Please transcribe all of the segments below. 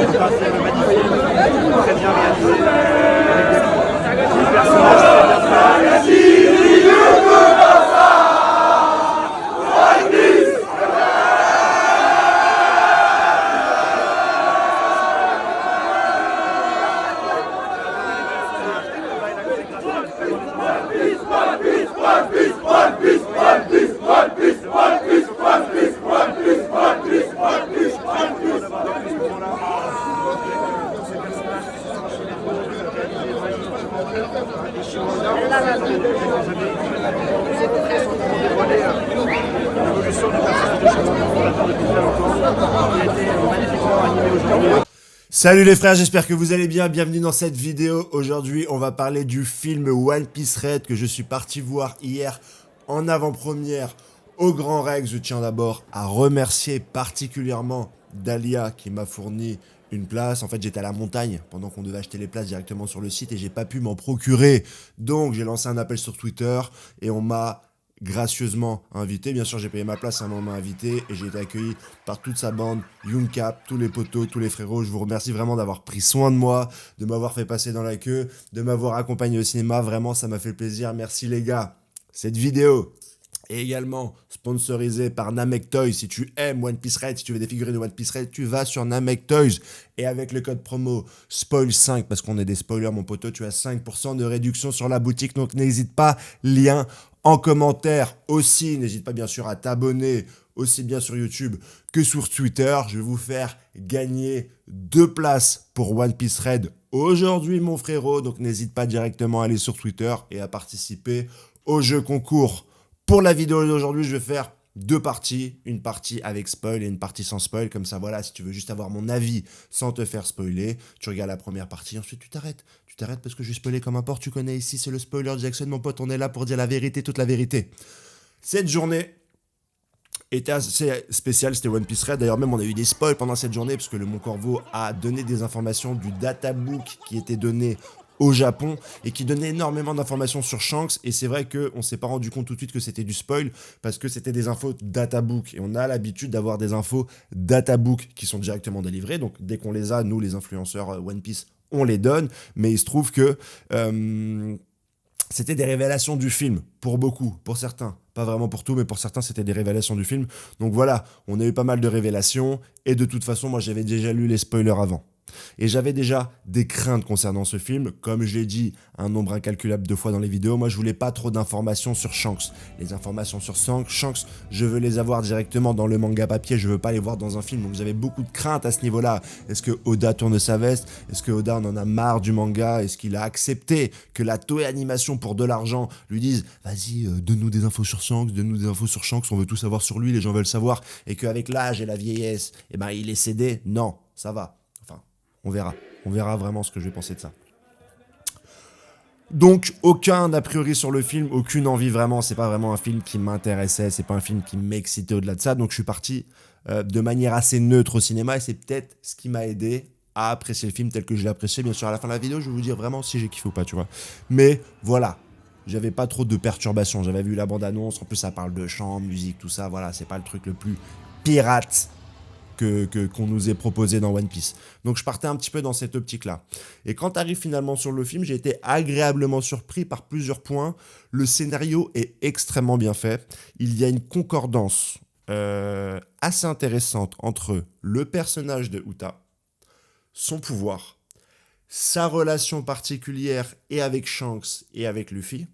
Très bien réalisé. Les personnages très bien faits. L'évolution du personnage de Shanks qu'on attend depuis très longtemps, qui a été magnifiquement animé aujourd'hui. Salut les frères, j'espère que vous allez bien, bienvenue dans cette vidéo. Aujourd'hui, on va parler du film One Piece Red que je suis parti voir hier en avant-première au Grand Rex. Je tiens d'abord à remercier particulièrement Dalia qui m'a fourni une place. En fait, j'étais à la montagne pendant qu'on devait acheter les places directement sur le site et j'ai pas pu m'en procurer. Donc, j'ai lancé un appel sur Twitter et on m'a gracieusement invité. Bien sûr, j'ai payé ma place, un moment m'a invité et j'ai été accueilli par toute sa bande, Yuncap, tous les potos, tous les frérots. Je vous remercie vraiment d'avoir pris soin de moi, de m'avoir fait passer dans la queue, de m'avoir accompagné au cinéma. Vraiment, ça m'a fait plaisir. Merci les gars. Cette vidéo est également sponsorisée par Namek Toys. Si tu aimes One Piece Red, si tu veux des figurines de One Piece Red, tu vas sur Namek Toys. Et avec le code promo SPOIL5, parce qu'on est des spoilers mon poteau, tu as 5% de réduction sur la boutique. Donc n'hésite pas, lien en commentaire. Aussi, n'hésite pas bien sûr à t'abonner, aussi bien sur YouTube que sur Twitter. Je vais vous faire gagner 2 places pour One Piece Red aujourd'hui mon frérot. Donc n'hésite pas directement à aller sur Twitter et à participer au jeu concours. Pour la vidéo d'aujourd'hui, je vais faire 2 parties, une partie avec spoil et une partie sans spoil, comme ça voilà, si tu veux juste avoir mon avis sans te faire spoiler, tu regardes la première partie, ensuite tu t'arrêtes parce que je vais spoiler comme un porc, tu connais ici, c'est le spoiler Jackson mon pote, on est là pour dire la vérité, toute la vérité. Cette journée était assez spéciale, c'était One Piece Red, d'ailleurs même on a eu des spoils pendant cette journée, parce que le Mon Corvo a donné des informations du databook qui était donné au Japon et qui donnait énormément d'informations sur Shanks, et c'est vrai qu'on ne s'est pas rendu compte tout de suite que c'était du spoil parce que c'était des infos databook et on a l'habitude d'avoir des infos databook qui sont directement délivrées, donc dès qu'on les a, nous les influenceurs One Piece, on les donne, mais il se trouve que c'était des révélations du film, pour beaucoup, pour certains, pas vraiment pour tout, mais pour certains c'était des révélations du film, donc voilà, on a eu pas mal de révélations, et de toute façon moi j'avais déjà lu les spoilers avant. Et j'avais déjà des craintes concernant ce film, comme je l'ai dit un nombre incalculable de fois dans les vidéos, moi je voulais pas trop d'informations sur Shanks. Les informations sur Shanks, je veux les avoir directement dans le manga papier, je veux pas les voir dans un film, donc j'avais beaucoup de craintes à ce niveau-là. Est-ce que Oda tourne sa veste? Est-ce que Oda en a marre du manga? Est-ce qu'il a accepté que la Toei Animation pour de l'argent lui dise « Vas-y, donne-nous des infos sur Shanks, donne-nous des infos sur Shanks, on veut tout savoir sur lui, les gens veulent savoir. » Et qu'avec l'âge et la vieillesse, eh ben, il est cédé? Non, ça va. On verra vraiment ce que je vais penser de ça. Donc, aucun a priori sur le film, aucune envie vraiment, c'est pas vraiment un film qui m'intéressait, c'est pas un film qui m'excitait au-delà de ça, donc je suis parti de manière assez neutre au cinéma, et c'est peut-être ce qui m'a aidé à apprécier le film tel que je l'ai apprécié. Bien sûr, à la fin de la vidéo, je vais vous dire vraiment si j'ai kiffé ou pas, tu vois. Mais voilà, j'avais pas trop de perturbations, j'avais vu la bande-annonce, en plus ça parle de chant, musique, tout ça, voilà, c'est pas le truc le plus pirate qu'on nous ait proposé dans One Piece. Donc je partais un petit peu dans cette optique-là. Et quand t'arrives finalement sur le film, j'ai été agréablement surpris par plusieurs points. Le scénario est extrêmement bien fait. Il y a une concordance assez intéressante entre le personnage de Uta, son pouvoir, sa relation particulière et avec Shanks et avec Luffy,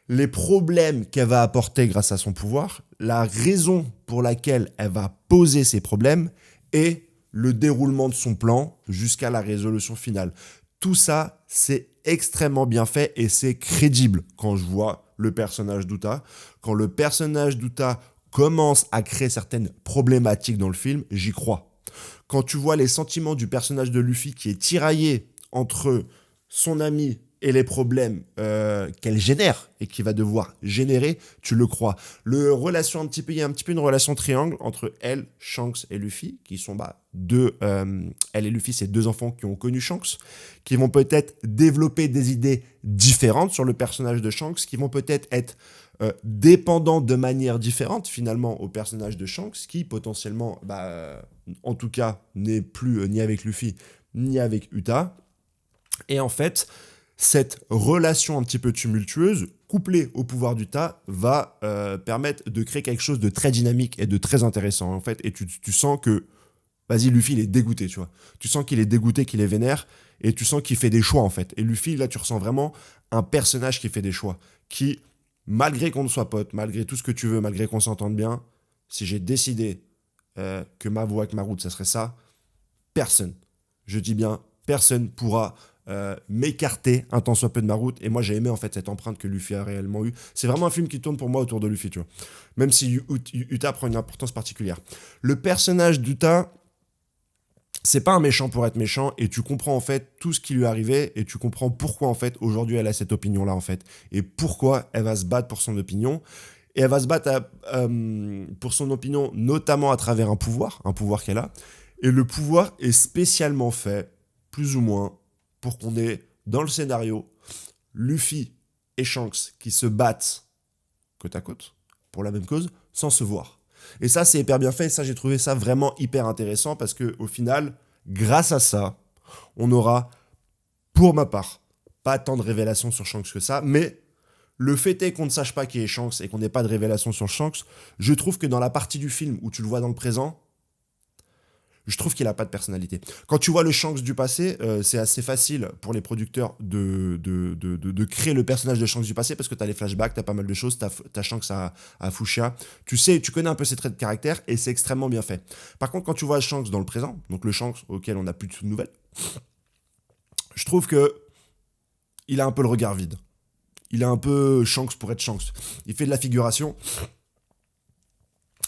les problèmes qu'elle va apporter grâce à son pouvoir, la raison pour laquelle elle va poser ces problèmes et le déroulement de son plan jusqu'à la résolution finale. Tout ça, c'est extrêmement bien fait et c'est crédible quand je vois le personnage d'Uta. Quand le personnage d'Uta commence à créer certaines problématiques dans le film, j'y crois. Quand tu vois les sentiments du personnage de Luffy qui est tiraillé entre son ami et les problèmes qu'elle génère et qu'il va devoir générer, tu le crois. Il y a un petit peu une relation triangle entre elle, Shanks et Luffy, qui sont elle et Luffy, c'est 2 enfants qui ont connu Shanks, qui vont peut-être développer des idées différentes sur le personnage de Shanks, qui vont peut-être être dépendant de manière différente finalement au personnage de Shanks, qui potentiellement, en tout cas, n'est plus ni avec Luffy, ni avec Uta. Et en fait, cette relation un petit peu tumultueuse, couplée au pouvoir d'Uta, va permettre de créer quelque chose de très dynamique et de très intéressant, en fait. Et tu sens que, vas-y, Luffy, il est dégoûté, tu vois. Tu sens qu'il est dégoûté, qu'il est vénère, et tu sens qu'il fait des choix, en fait. Et Luffy, là, tu ressens vraiment un personnage qui fait des choix, qui, malgré qu'on ne soit potes, malgré tout ce que tu veux, malgré qu'on s'entende bien, si j'ai décidé que ma voie, que ma route, ça serait ça, personne, je dis bien, personne pourra m'écarter un tant soit peu de ma route. Et moi, j'ai aimé en fait cette empreinte que Luffy a réellement eue. C'est vraiment un film qui tourne pour moi autour de Luffy, tu vois. Même si Uta prend une importance particulière. Le personnage d'Uta, c'est pas un méchant pour être méchant, et tu comprends en fait tout ce qui lui est arrivé, et tu comprends pourquoi en fait aujourd'hui elle a cette opinion là en fait, et pourquoi elle va se battre pour son opinion. Et elle va se battre pour son opinion, notamment à travers un pouvoir qu'elle a. Et le pouvoir est spécialement fait, plus ou moins, pour qu'on ait dans le scénario Luffy et Shanks qui se battent côte à côte pour la même cause sans se voir. Et ça, c'est hyper bien fait. Et ça, j'ai trouvé ça vraiment hyper intéressant parce qu'au final, grâce à ça, on aura, pour ma part, pas tant de révélations sur Shanks que ça, mais le fait est qu'on ne sache pas qui est Shanks et qu'on n'ait pas de révélations sur Shanks, je trouve que dans la partie du film où tu le vois dans le présent, je trouve qu'il n'a pas de personnalité. Quand tu vois le Shanks du passé, c'est assez facile pour les producteurs de créer le personnage de Shanks du passé parce que tu as les flashbacks, tu as pas mal de choses, tu as Shanks à Fuchsia. Tu connais un peu ses traits de caractère et c'est extrêmement bien fait. Par contre, quand tu vois Shanks dans le présent, donc le Shanks auquel on n'a plus de nouvelles, je trouve que il a un peu le regard vide. Il est un peu Shanks pour être Shanks. Il fait de la figuration.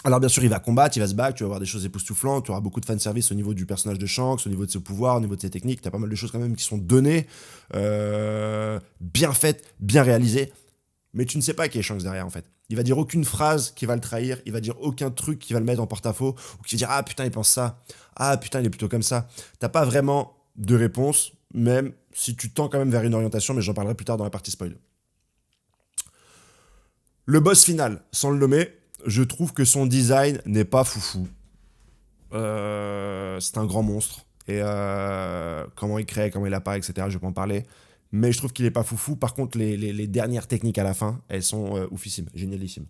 Alors bien sûr, il va combattre, il va se battre, tu vas avoir des choses époustouflantes, tu auras beaucoup de fanservice au niveau du personnage de Shanks, au niveau de ses pouvoirs, au niveau de ses techniques, tu as pas mal de choses quand même qui sont données, bien faites, bien réalisées, mais tu ne sais pas qui est Shanks derrière en fait. Il va dire aucune phrase qui va le trahir, il va dire aucun truc qui va le mettre en porte-à-faux, ou qui va dire « Ah putain, il pense ça, ah putain, il est plutôt comme ça ». T'as pas vraiment de réponse, même si tu tends quand même vers une orientation, mais j'en parlerai plus tard dans la partie spoil. Le boss final, sans le nommer, je trouve que son design n'est pas foufou. C'est un grand monstre. Et comment il crée, comment il apparaît, etc. Je vais pas en parler. Mais je trouve qu'il est pas foufou. Par contre, les dernières techniques à la fin, elles sont oufissimes, génialissimes.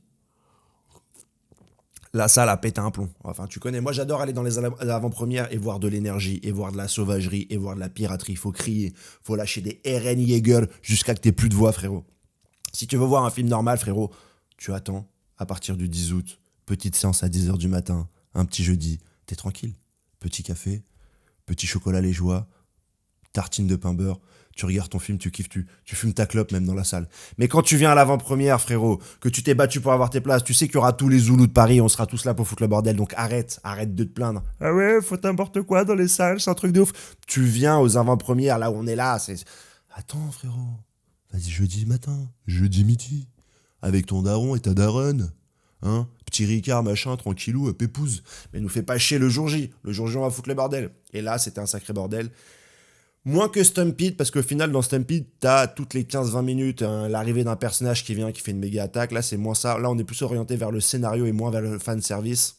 La salle a pété un plomb. Enfin, tu connais. Moi, j'adore aller dans les avant-premières et voir de l'énergie, et voir de la sauvagerie, et voir de la piraterie. Il faut crier, faut lâcher des RN Jäger jusqu'à que t'aies plus de voix, frérot. Si tu veux voir un film normal, frérot, tu attends. À partir du 10 août, petite séance à 10h du matin, un petit jeudi, t'es tranquille. Petit café, petit chocolat les joies, tartine de pain beurre, tu regardes ton film, tu kiffes, tu fumes ta clope même dans la salle. Mais quand tu viens à l'avant-première, frérot, que tu t'es battu pour avoir tes places, tu sais qu'il y aura tous les Zoulous de Paris, on sera tous là pour foutre le bordel, donc arrête de te plaindre. Ah ouais, faut n'importe quoi dans les salles, c'est un truc de ouf. Tu viens aux avant-premières, là où on est là, c'est... Attends, frérot, vas-y jeudi matin, jeudi midi. Avec ton daron et ta daronne, hein, petit Ricard, machin, tranquillou, pépouze. Mais nous fais pas chier le jour J. Le jour J, on va foutre le bordel. Et là, c'était un sacré bordel. Moins que Stampede, parce qu'au final, dans Stampede, t'as toutes les 15-20 minutes l'arrivée d'un personnage qui vient, qui fait une méga attaque. Là, c'est moins ça. Là, on est plus orienté vers le scénario et moins vers le fanservice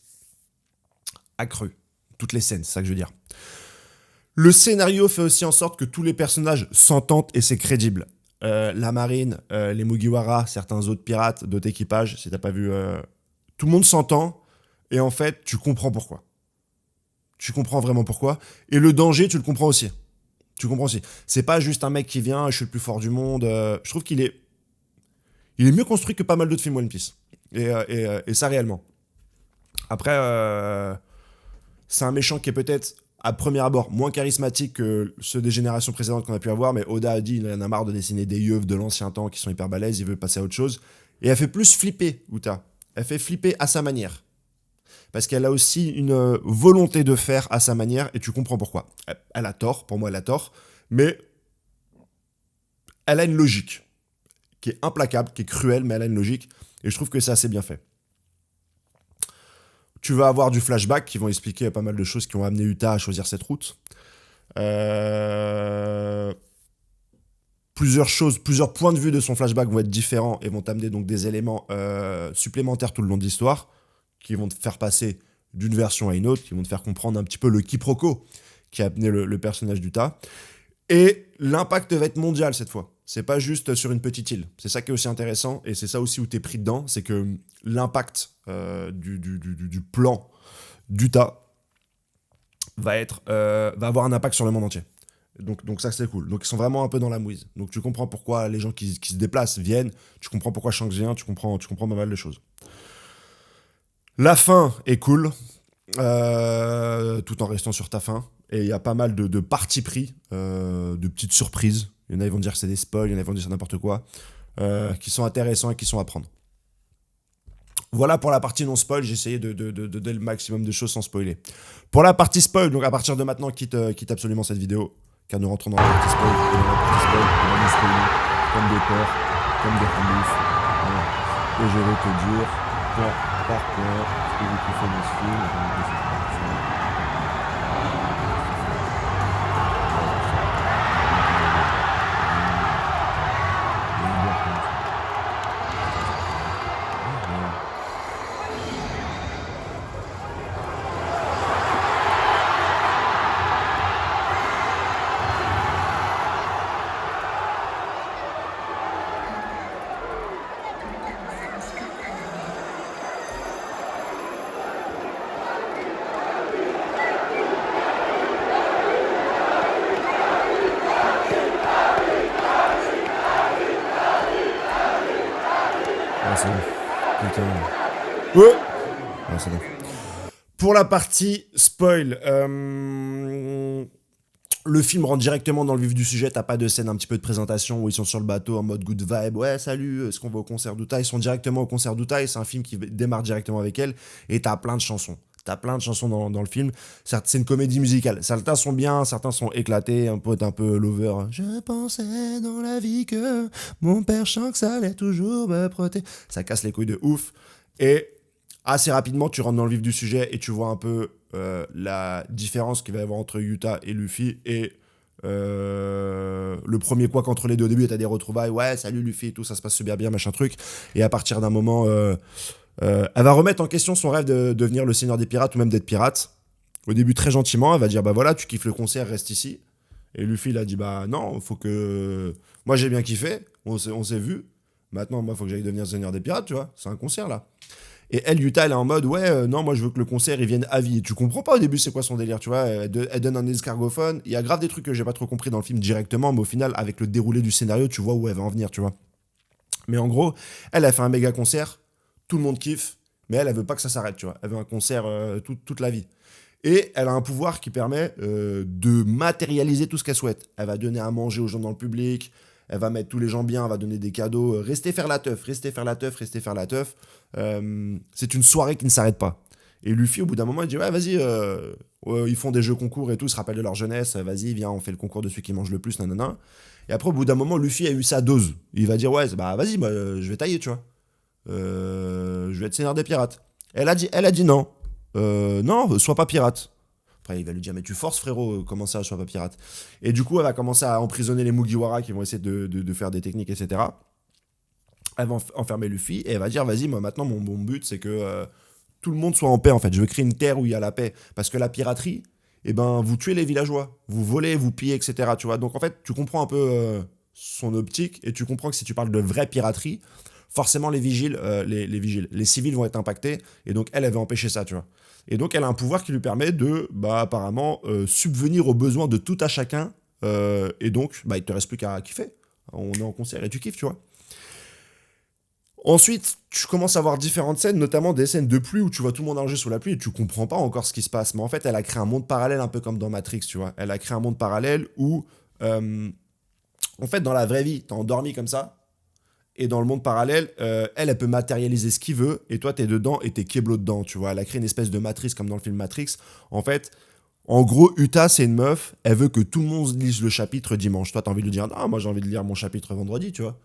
accru. Toutes les scènes, c'est ça que je veux dire. Le scénario fait aussi en sorte que tous les personnages s'entendent et c'est crédible. La marine, les Mugiwara, certains autres pirates, d'autres équipages, si t'as pas vu, tout le monde s'entend et en fait tu comprends pourquoi. Tu comprends vraiment pourquoi. Et le danger, tu le comprends aussi. Tu comprends aussi. C'est pas juste un mec qui vient, je suis le plus fort du monde. Je trouve qu'il est mieux construit que pas mal d'autres films One Piece. Et ça réellement. Après, c'est un méchant qui est peut-être à premier abord moins charismatique que ceux des générations précédentes qu'on a pu avoir, mais Oda a dit il en a marre de dessiner des yeux de l'ancien temps qui sont hyper balèzes, il veut passer à autre chose. Et elle fait plus flipper, Uta. Elle fait flipper à sa manière. Parce qu'elle a aussi une volonté de faire à sa manière, et tu comprends pourquoi. Elle a tort, pour moi elle a tort, mais elle a une logique qui est implacable, qui est cruelle, mais elle a une logique, et je trouve que c'est assez bien fait. Tu vas avoir du flashback qui vont expliquer pas mal de choses qui ont amené Uta à choisir cette route. plusieurs choses, plusieurs points de vue de son flashback vont être différents et vont t'amener donc des éléments supplémentaires tout le long de l'histoire qui vont te faire passer d'une version à une autre, qui vont te faire comprendre un petit peu le quiproquo qui a amené le personnage d'Utah. Et l'impact va être mondial cette fois. C'est pas juste sur une petite île. C'est ça qui est aussi intéressant et c'est ça aussi où t'es pris dedans, c'est que l'impact du plan d'Utah va avoir un impact sur le monde entier. Donc ça c'est cool. Donc ils sont vraiment un peu dans la mouise. Donc tu comprends pourquoi les gens qui se déplacent viennent, tu comprends pourquoi Shanks vient, tu comprends pas mal de choses. La fin est cool, tout en restant sur ta fin. Et il y a pas mal de partis pris, de petites surprises. Il y en a, ils vont dire que c'est des spoils, il y en a, ils vont dire que c'est n'importe quoi, qui sont intéressants et qui sont à prendre. Voilà pour la partie non spoil, j'ai essayé de donner le maximum de choses sans spoiler. Pour la partie spoil, donc à partir de maintenant, quitte absolument cette vidéo, car nous rentrons dans la partie spoil. Et dans la partie spoil, on va nous spoiler comme des porcs, comme des renoufs. Voilà. Et je vais te dire, point par point, ce que j'ai kiffé dans ce film. C'est bon. Putain. Ouais. Ah, c'est bon. Pour la partie spoil, le film rentre directement dans le vif du sujet. T'as pas de scène un petit peu de présentation où ils sont sur le bateau en mode good vibe. Ouais, salut, est-ce qu'on va au concert d'Utah? Ils sont directement au concert d'Utah et c'est un film qui démarre directement avec elle. Et t'as plein de chansons. T'as plein de chansons dans le film. C'est une comédie musicale. Certains sont bien, certains sont éclatés, un peu lover. Je pensais dans la vie que mon père Shanks allait toujours me protéger. Ça casse les couilles de ouf. Et assez rapidement, tu rentres dans le vif du sujet et tu vois un peu la différence qu'il va y avoir entre Utah et Luffy. Et le premier couac entre les deux. Au début, t'as des retrouvailles. Ouais, salut Luffy et tout, ça se passe super bien, machin truc. Et à partir d'un moment... elle va remettre en question son rêve de devenir le seigneur des pirates ou même d'être pirate. Au début, très gentiment, elle va dire bah voilà, tu kiffes le concert, reste ici. Et Luffy, il a dit bah non, faut que. Moi, j'ai bien kiffé, on s'est vu. Maintenant, moi, faut que j'aille devenir seigneur des pirates, tu vois. C'est un concert là. Et elle, Utah, elle est en mode ouais, non, moi, je veux que le concert il vienne à vie. Et tu comprends pas au début c'est quoi son délire, tu vois. Elle donne un escargophone. Il y a grave des trucs que j'ai pas trop compris dans le film directement, mais au final, avec le déroulé du scénario, tu vois où elle va en venir, tu vois. Mais en gros, elle a fait un méga concert. Tout le monde kiffe, mais elle veut pas que ça s'arrête, tu vois. Elle veut un concert toute la vie. Et elle a un pouvoir qui permet de matérialiser tout ce qu'elle souhaite. Elle va donner à manger aux gens dans le public, elle va mettre tous les gens bien, elle va donner des cadeaux. Restez faire la teuf, restez faire la teuf, restez faire la teuf. C'est une soirée qui ne s'arrête pas. Et Luffy, au bout d'un moment, il dit ouais, vas-y, ils font des jeux concours et tout, ils se rappellent de leur jeunesse, vas-y, viens, on fait le concours de celui qui mange le plus, nanana. Et après, au bout d'un moment, Luffy a eu sa dose. Il va dire ouais, bah vas-y, bah, je vais tailler, tu vois. Je vais être seigneur des pirates. Elle a dit non. Non, sois pas pirate. Après, il va lui dire mais tu forces frérot, comment ça, sois pas pirate. Et du coup, elle va commencer à emprisonner les Mugiwara qui vont essayer de faire des techniques, etc. Elle va enfermer Luffy et elle va dire vas-y, moi maintenant mon but c'est que tout le monde soit en paix en fait. Je veux créer une terre où il y a la paix. Parce que la piraterie, eh ben, vous tuez les villageois, vous volez, vous pillez, etc. Tu vois. Donc en fait, tu comprends un peu son optique et tu comprends que si tu parles de vraie piraterie, forcément les civils vont être impactés et donc elle va empêcher ça, tu vois. Et donc elle a un pouvoir qui lui permet de, bah apparemment, subvenir aux besoins de tout à chacun et donc, bah il te reste plus qu'à kiffer. On est en concert et tu kiffes, tu vois. Ensuite, tu commences à voir différentes scènes, notamment des scènes de pluie où tu vois tout le monde nager sous la pluie et tu comprends pas encore ce qui se passe. Mais en fait, elle a créé un monde parallèle un peu comme dans Matrix, tu vois. Elle a créé un monde parallèle où, en fait, dans la vraie vie, t'es endormi comme ça. Et dans le monde parallèle, elle peut matérialiser ce qu'il veut, et toi, t'es dedans et t'es keblo dedans, tu vois. Elle a créé une espèce de matrice, comme dans le film Matrix. En fait, en gros, Utah, c'est une meuf, elle veut que tout le monde lise le chapitre dimanche. Toi, t'as envie de lui dire, non, moi, j'ai envie de lire mon chapitre vendredi, tu vois.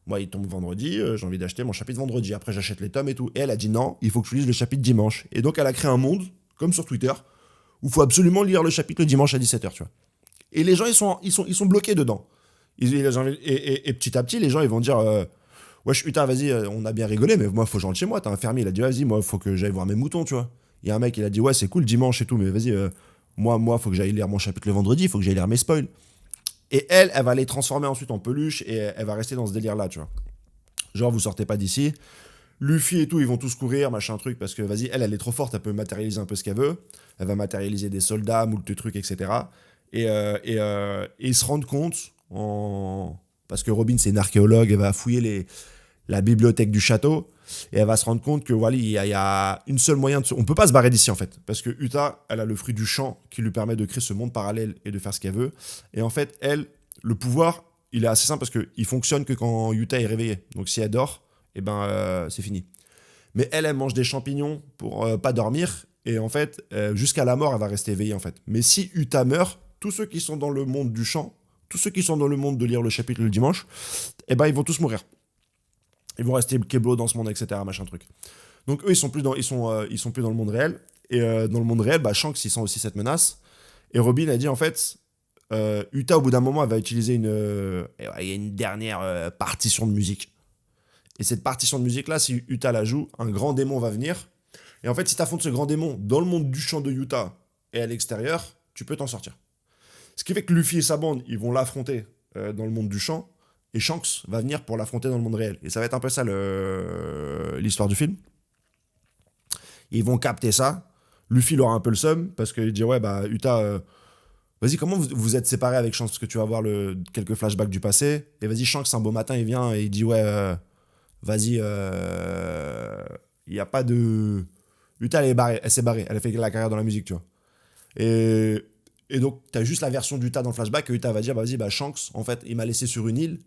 Moi, il tombe vendredi, j'ai envie d'acheter mon chapitre vendredi. Après, j'achète les tomes et tout. Et elle a dit, non, il faut que tu lises le chapitre dimanche. Et donc, elle a créé un monde, comme sur Twitter, où il faut absolument lire le chapitre le dimanche à 17h, tu vois. Et les gens, ils sont bloqués dedans. Et petit à petit, les gens, ils vont dire wesh, Uta, vas-y, on a bien rigolé, mais moi, faut que je rentre chez moi. T'as un fermier, il a dit, vas-y, moi, faut que j'aille voir mes moutons, tu vois. Il y a un mec, il a dit, ouais, c'est cool, dimanche et tout, mais vas-y, moi, faut que j'aille lire mon chapitre le vendredi, faut que j'aille lire mes spoils. Et elle va les transformer ensuite en peluche et elle va rester dans ce délire-là, tu vois. Genre, vous sortez pas d'ici. Luffy et tout, ils vont tous courir, machin truc, parce que vas-y, elle est trop forte, elle peut matérialiser un peu ce qu'elle veut. Elle va matérialiser des soldats, moult de trucs, etc. Et ils se rendent compte, parce que Robin, c'est une archéologue, elle va fouiller la bibliothèque du château, et elle va se rendre compte que voilà, il y a une seule moyen on peut pas se barrer d'ici, en fait, parce que Uta, elle a le fruit du champ qui lui permet de créer ce monde parallèle et de faire ce qu'elle veut. Et en fait, elle, le pouvoir, il est assez simple, parce qu'il fonctionne que quand Uta est réveillée. Donc si elle dort, et c'est fini. Mais elle mange des champignons pour pas dormir, et en fait, jusqu'à la mort, elle va rester éveillée, en fait. Mais si Uta meurt, tous ceux qui sont dans le monde du champ, tous ceux qui sont dans le monde de lire le chapitre le dimanche, ils vont tous mourir. Ils vont rester keblo dans ce monde, etc., machin truc. Donc eux, ils sont plus dans le monde réel, et dans le monde réel, Shanks, ils sent aussi cette menace, et Robin a dit, en fait, Uta, au bout d'un moment, elle va utiliser une dernière partition de musique. Et cette partition de musique-là, si Uta la joue, un grand démon va venir. Et en fait, si tu affrontes ce grand démon dans le monde du champ de Uta et à l'extérieur, tu peux t'en sortir. Ce qui fait que Luffy et sa bande, ils vont l'affronter dans le monde du champ. Et Shanks va venir pour l'affronter dans le monde réel. Et ça va être un peu ça l'histoire du film. Ils vont capter ça. Luffy il aura un peu le seum parce qu'il dit ouais, Uta, vas-y, comment vous êtes séparés avec Shanks? Parce que tu vas voir quelques flashbacks du passé. Et vas-y, Shanks, un beau matin, il vient et il dit ouais. Vas-y, il n'y a pas de... Uta, elle s'est barrée, elle a fait la carrière dans la musique, tu vois. Et donc, tu as juste la version d'Uta dans le flashback, et Uta va dire, vas-y, Shanks, en fait, il m'a laissé sur une île,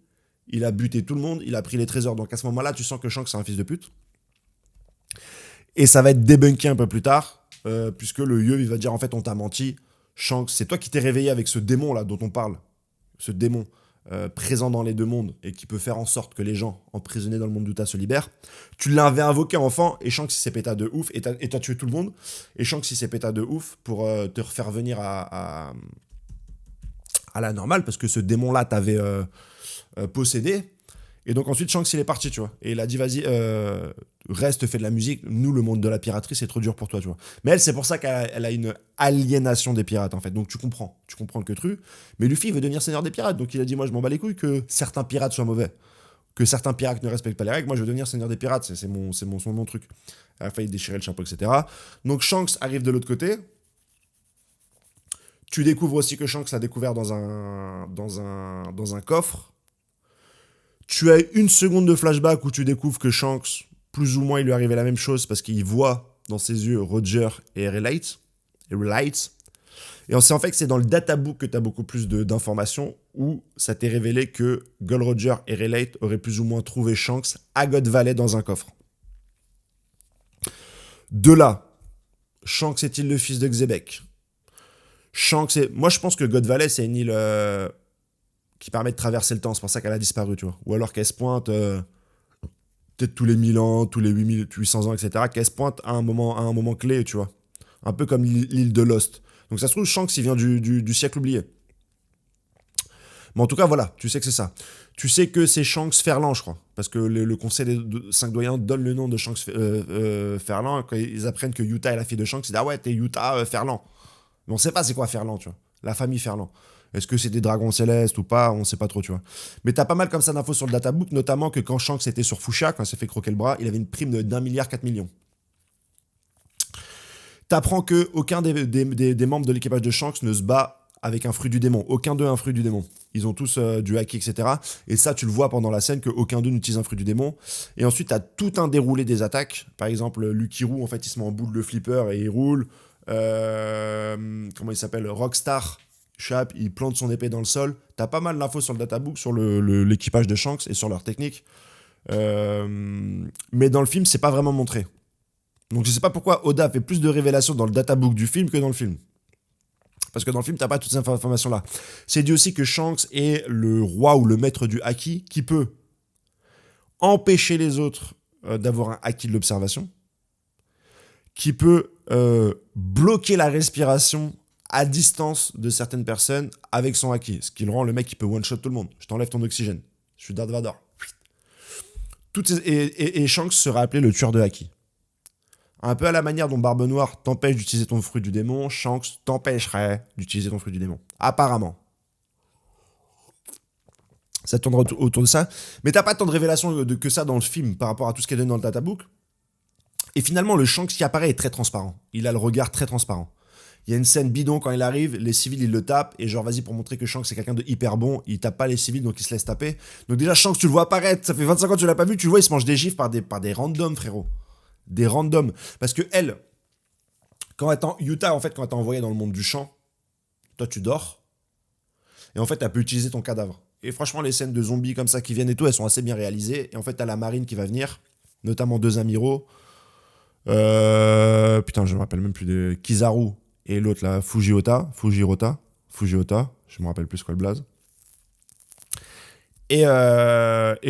il a buté tout le monde, il a pris les trésors. Donc à ce moment-là, tu sens que Shanks, c'est un fils de pute. Et ça va être débunké un peu plus tard, puisque le Yeu, il va dire, en fait, on t'a menti. Shanks, c'est toi qui t'es réveillé avec ce démon-là dont on parle. Ce démon. Présent dans les deux mondes et qui peut faire en sorte que les gens emprisonnés dans le monde d'Uta se libèrent. Tu l'avais invoqué enfant et Shanks il s'est péta de ouf et t'as tué tout le monde. Et Shanks il s'est péta de ouf pour te refaire venir à la normale parce que ce démon là t'avait possédé. Et donc ensuite Shanks il est parti, tu vois. Et il a dit vas-y, reste, fais de la musique. Nous, le monde de la piraterie, c'est trop dur pour toi, tu vois. Mais elle, c'est pour ça qu'elle a une aliénation des pirates, en fait. Donc tu comprends le que truc. Mais Luffy, il veut devenir seigneur des pirates. Donc il a dit, moi, je m'en bats les couilles que certains pirates soient mauvais. Que certains pirates ne respectent pas les règles. Moi, je veux devenir seigneur des pirates. C'est mon truc. Elle a failli déchirer le chapeau, etc. Donc Shanks arrive de l'autre côté. Tu découvres aussi que Shanks l'a découvert dans un coffre. Tu as une seconde de flashback où tu découvres que Shanks, plus ou moins, il lui arrivait la même chose parce qu'il voit dans ses yeux Roger et Relight. Et on sait en fait que c'est dans le databook que tu as beaucoup plus d'informations où ça t'est révélé que Gold Roger et Relight auraient plus ou moins trouvé Shanks à God Valley dans un coffre. De là, Shanks est-il le fils de Xebec? Moi, je pense que God Valley, c'est une île qui permet de traverser le temps. C'est pour ça qu'elle a disparu, tu vois. Ou alors qu'elle se pointe peut-être tous les 1000 ans, tous les 800 ans, etc. Qu'elle se pointe à un moment clé, tu vois. Un peu comme l'île de Lost. Donc ça se trouve, Shanks, il vient du siècle oublié. Mais en tout cas, voilà, tu sais que c'est ça. Tu sais que c'est Shanks Ferland, je crois. Parce que le conseil des 5 doyens donne le nom de Shanks Ferland. Quand ils apprennent que Yuta est la fille de Shanks, ils disent « Ah ouais, t'es Yuta Ferland ». Mais on sait pas c'est quoi Ferland, tu vois. La famille Ferland. Est-ce que c'est des dragons célestes ou pas? On sait pas trop, tu vois. Mais t'as pas mal comme ça d'infos sur le databook, notamment que quand Shanks était sur Fuchsia, quand il s'est fait croquer le bras, il avait une prime de 1,4 milliard. T'apprends que aucun des membres de l'équipage de Shanks ne se bat avec un fruit du démon. Aucun d'eux a un fruit du démon. Ils ont tous du haki, etc. Et ça, tu le vois pendant la scène, qu'aucun d'eux n'utilise un fruit du démon. Et ensuite, t'as tout un déroulé des attaques. Par exemple, Lucky Roux, en fait, il se met en boule de flipper et il roule. Comment il s'appelle? Rockstar. Chap, il plante son épée dans le sol. T'as pas mal d'infos sur le databook, sur l'équipage de Shanks et sur leur technique. Mais dans le film, c'est pas vraiment montré. Donc je sais pas pourquoi Oda fait plus de révélations dans le databook du film que dans le film. Parce que dans le film, t'as pas toutes ces informations-là. C'est dit aussi que Shanks est le roi ou le maître du haki qui peut empêcher les autres d'avoir un haki de l'observation, qui peut bloquer la respiration à distance de certaines personnes avec son haki. Ce qui le rend le mec qui peut one-shot tout le monde. Je t'enlève ton oxygène. Je suis Darth Vader. Et Shanks sera appelé le tueur de haki. Un peu à la manière dont Barbe Noire t'empêche d'utiliser ton fruit du démon, Shanks t'empêcherait d'utiliser ton fruit du démon. Apparemment. Ça tournera autour de ça. Mais t'as pas tant de révélations que ça dans le film par rapport à tout ce qui est donné dans le databook. Et finalement, le Shanks qui apparaît est très transparent. Il a le regard très transparent. Il y a une scène bidon quand il arrive, les civils ils le tapent, et genre vas-y pour montrer que Shanks c'est quelqu'un de hyper bon, il tape pas les civils donc il se laisse taper. Donc déjà Shanks tu le vois apparaître, ça fait 25 ans que tu l'as pas vu, tu le vois il se mange des gifs par des randoms frérot. Des randoms. Parce que elle, quand elle Utah en fait quand elle t'a envoyé dans le monde du champ, toi tu dors, et en fait elle peut utiliser ton cadavre. Et franchement les scènes de zombies comme ça qui viennent et tout, elles sont assez bien réalisées, et en fait t'as la marine qui va venir, notamment 2 amiraux, putain je me rappelle même plus de Kizaru. Et l'autre là, Fujirota, je me rappelle plus quoi le blaze. Et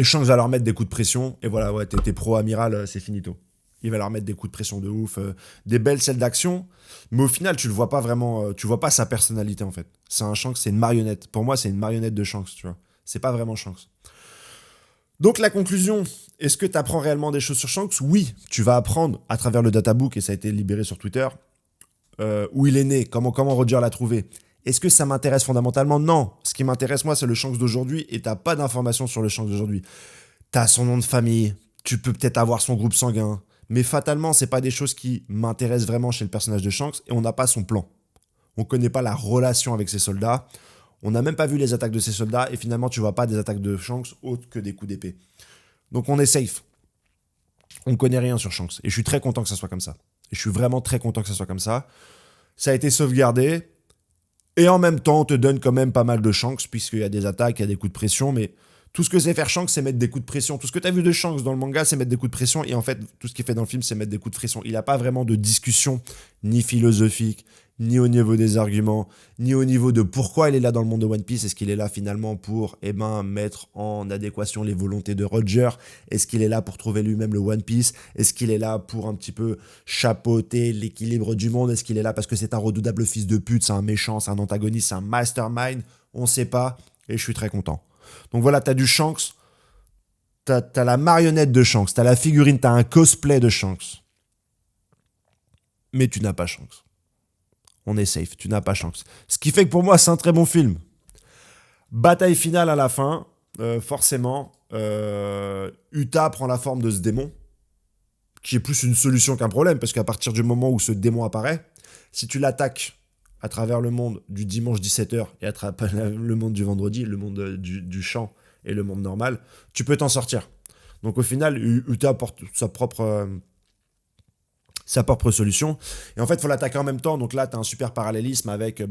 Shanks va leur mettre des coups de pression. Et voilà, ouais, t'es pro-amiral, c'est finito. Il va leur mettre des coups de pression de ouf. Des belles scènes d'action. Mais au final, tu le vois pas vraiment. Tu vois pas sa personnalité en fait. C'est un Shanks, c'est une marionnette. Pour moi, c'est une marionnette de Shanks, tu vois. C'est pas vraiment Shanks. Donc la conclusion, est-ce que tu apprends réellement des choses sur Shanks? Oui, tu vas apprendre à travers le databook, et ça a été libéré sur Twitter. Où il est né, comment Roger l'a trouvé. Est-ce que ça m'intéresse fondamentalement? Non. Ce qui m'intéresse, moi, c'est le Shanks d'aujourd'hui, et t'as pas d'informations sur le Shanks d'aujourd'hui. T'as son nom de famille, tu peux peut-être avoir son groupe sanguin, mais fatalement, c'est pas des choses qui m'intéressent vraiment chez le personnage de Shanks, et on n'a pas son plan. On connaît pas la relation avec ses soldats, on n'a même pas vu les attaques de ses soldats, et finalement, tu vois pas des attaques de Shanks autres que des coups d'épée. Donc on est safe. On connaît rien sur Shanks, et je suis très content que ça soit comme ça. Et je suis vraiment très content que ça soit comme ça. Ça a été sauvegardé. Et en même temps, on te donne quand même pas mal de Shanks, puisqu'il y a des attaques, il y a des coups de pression. Mais tout ce que c'est faire Shanks, c'est mettre des coups de pression. Tout ce que tu as vu de Shanks dans le manga, c'est mettre des coups de pression. Et en fait, tout ce qu'il fait dans le film, c'est mettre des coups de pression. Il n'a pas vraiment de discussion, ni philosophique, ni au niveau des arguments, ni au niveau de pourquoi il est là dans le monde de One Piece. Est-ce qu'il est là finalement pour mettre en adéquation les volontés de Roger? Est-ce qu'il est là pour trouver lui-même le One Piece? Est-ce qu'il est là pour un petit peu chapeauter l'équilibre du monde? Est-ce qu'il est là parce que c'est un redoutable fils de pute, c'est un méchant, c'est un antagoniste, c'est un mastermind? On ne sait pas, et je suis très content. Donc voilà, t'as du Shanks, t'as la marionnette de Shanks, t'as la figurine, t'as un cosplay de Shanks. Mais tu n'as pas Shanks. On est safe, tu n'as pas Shanks. Ce qui fait que pour moi, c'est un très bon film. Bataille finale à la fin, forcément. Utah prend la forme de ce démon, qui est plus une solution qu'un problème, parce qu'à partir du moment où ce démon apparaît, si tu l'attaques à travers le monde du dimanche 17h et à travers le monde du vendredi, le monde du champ et le monde normal, tu peux t'en sortir. Donc au final, Utah apporte sa propre solution. Et en fait, il faut l'attaquer en même temps. Donc là, tu as un super parallélisme avec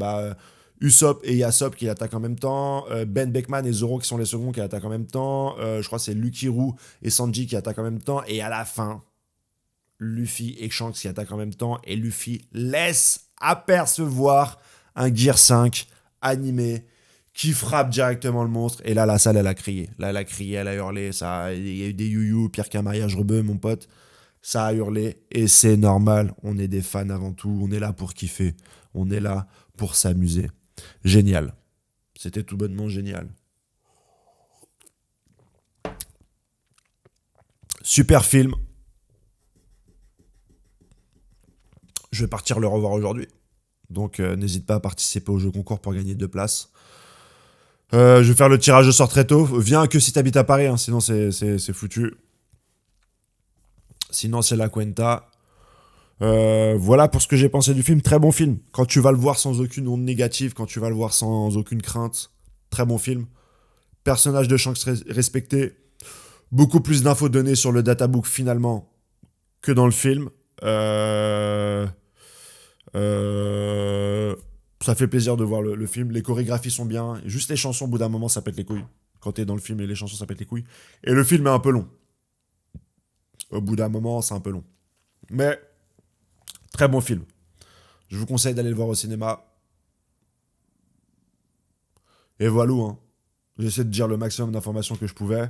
Usopp et Yasop qui l'attaquent en même temps, Ben Beckman et Zoro qui sont les seconds qui l'attaquent en même temps, je crois que c'est Lukiru et Sanji qui attaquent en même temps, et à la fin, Luffy et Shanks qui attaquent en même temps, et Luffy laisse apercevoir un Gear 5 animé qui frappe directement le monstre, et là, la salle, elle a crié. Là, elle a crié, elle a hurlé, il y a eu des you-you, pire qu'un mariage rebeu, mon pote. Ça a hurlé, et c'est normal, on est des fans avant tout, on est là pour kiffer, on est là pour s'amuser. Génial. C'était tout bonnement génial. Super film. Je vais partir le revoir aujourd'hui. Donc n'hésite pas à participer au jeu concours pour gagner 2 places. Je vais faire le tirage au sort très tôt. Viens que si t'habites à Paris, hein, sinon c'est foutu. Sinon c'est la Cuenta. Voilà pour ce que j'ai pensé du film. Très bon film. Quand tu vas le voir sans aucune onde négative, quand tu vas le voir sans aucune crainte, très bon film. Personnage de Shanks respecté. Beaucoup plus d'infos données sur le databook finalement que dans le film. Ça fait plaisir de voir le film. Les chorégraphies sont bien. Juste les chansons, au bout d'un moment, ça pète les couilles. Quand t'es dans le film et les chansons, ça pète les couilles. Et le film est un peu long. Au bout d'un moment, c'est un peu long. Mais très bon film. Je vous conseille d'aller le voir au cinéma. Et voilà, hein. J'essaie de dire le maximum d'informations que je pouvais.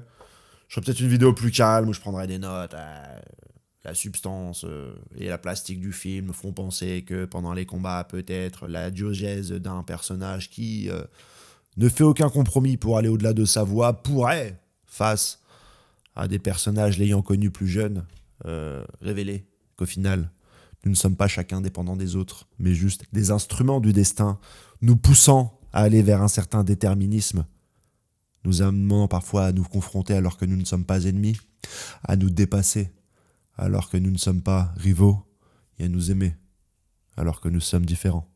Je ferai peut-être une vidéo plus calme où je prendrai des notes. la substance et la plastique du film font penser que pendant les combats, peut-être la diégèse d'un personnage qui ne fait aucun compromis pour aller au-delà de sa voix pourrait, face à des personnages l'ayant connu plus jeune, révéler qu'au final, nous ne sommes pas chacun dépendants des autres, mais juste des instruments du destin, nous poussant à aller vers un certain déterminisme, nous amenant parfois à nous confronter alors que nous ne sommes pas ennemis, à nous dépasser alors que nous ne sommes pas rivaux, et à nous aimer alors que nous sommes différents.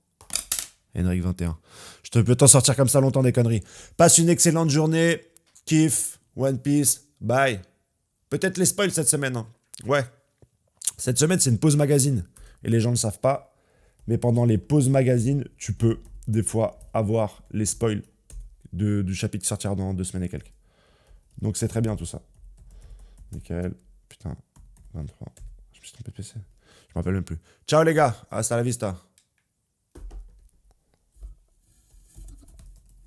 Henrik 21. Je te peux t'en sortir comme ça longtemps des conneries. Passe une excellente journée, kiff, One Piece, bye. Peut-être les spoils cette semaine. Hein. Ouais. Cette semaine, c'est une pause magazine. Et les gens ne le savent pas. Mais pendant les pauses magazine, tu peux des fois avoir les spoils du chapitre qui sortira dans 2 semaines et quelques. Donc c'est très bien tout ça. Nickel. Putain. 23. Je me suis trompé de PC. Je me rappelle même plus. Ciao les gars. Hasta la vista.